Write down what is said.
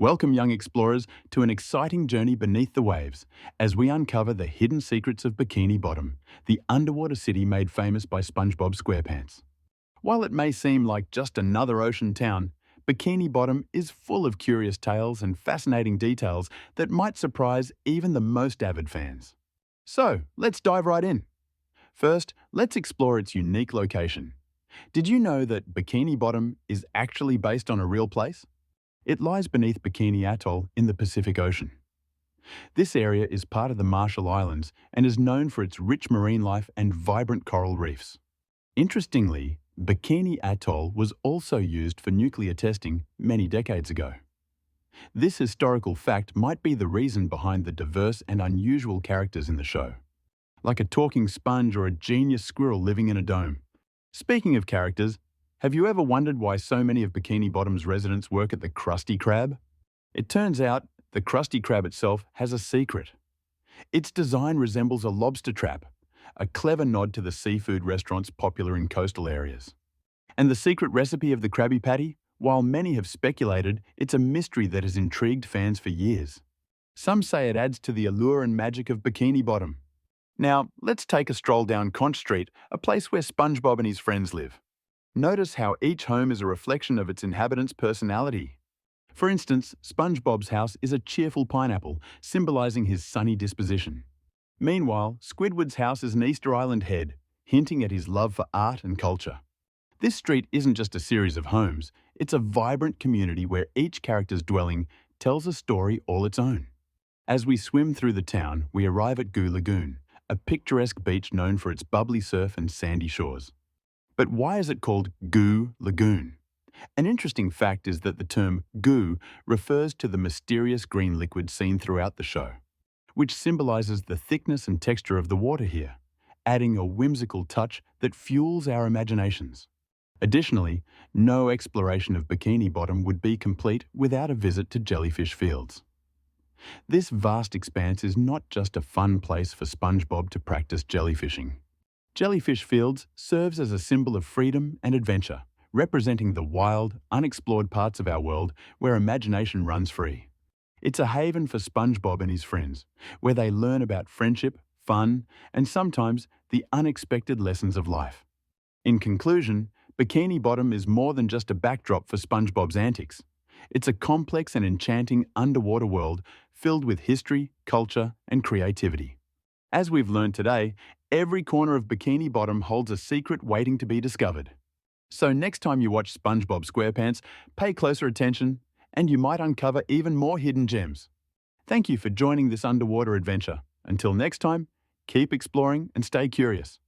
Welcome, young explorers, to an exciting journey beneath the waves as we uncover the hidden secrets of Bikini Bottom, the underwater city made famous by SpongeBob SquarePants. While it may seem like just another ocean town, Bikini Bottom is full of curious tales and fascinating details that might surprise even the most avid fans. So, let's dive right in. First, let's explore its unique location. Did you know that Bikini Bottom is actually based on a real place? It lies beneath Bikini Atoll in the Pacific Ocean. This area is part of the Marshall Islands and is known for its rich marine life and vibrant coral reefs. Interestingly, Bikini Atoll was also used for nuclear testing many decades ago. This historical fact might be the reason behind the diverse and unusual characters in the show, like a talking sponge or a genius squirrel living in a dome. Speaking of characters, have you ever wondered why so many of Bikini Bottom's residents work at the Krusty Krab? It turns out the Krusty Krab itself has a secret. Its design resembles a lobster trap, a clever nod to the seafood restaurants popular in coastal areas. And the secret recipe of the Krabby Patty? While many have speculated, it's a mystery that has intrigued fans for years. Some say it adds to the allure and magic of Bikini Bottom. Now, let's take a stroll down Conch Street, a place where SpongeBob and his friends live. Notice how each home is a reflection of its inhabitant's personality. For instance, SpongeBob's house is a cheerful pineapple, symbolizing his sunny disposition. Meanwhile, Squidward's house is an Easter Island head, hinting at his love for art and culture. This street isn't just a series of homes, it's a vibrant community where each character's dwelling tells a story all its own. As we swim through the town, we arrive at Goo Lagoon, a picturesque beach known for its bubbly surf and sandy shores. But why is it called Goo Lagoon? An interesting fact is that the term goo refers to the mysterious green liquid seen throughout the show, which symbolizes the thickness and texture of the water here, adding a whimsical touch that fuels our imaginations. Additionally, no exploration of Bikini Bottom would be complete without a visit to Jellyfish Fields. This vast expanse is not just a fun place for SpongeBob to practice jellyfishing. Jellyfish Fields serves as a symbol of freedom and adventure, representing the wild, unexplored parts of our world where imagination runs free. It's a haven for SpongeBob and his friends, where they learn about friendship, fun, and sometimes the unexpected lessons of life. In conclusion, Bikini Bottom is more than just a backdrop for SpongeBob's antics. It's a complex and enchanting underwater world filled with history, culture, and creativity. As we've learned today, every corner of Bikini Bottom holds a secret waiting to be discovered. So next time you watch SpongeBob SquarePants, pay closer attention, and you might uncover even more hidden gems. Thank you for joining this underwater adventure. Until next time, keep exploring and stay curious.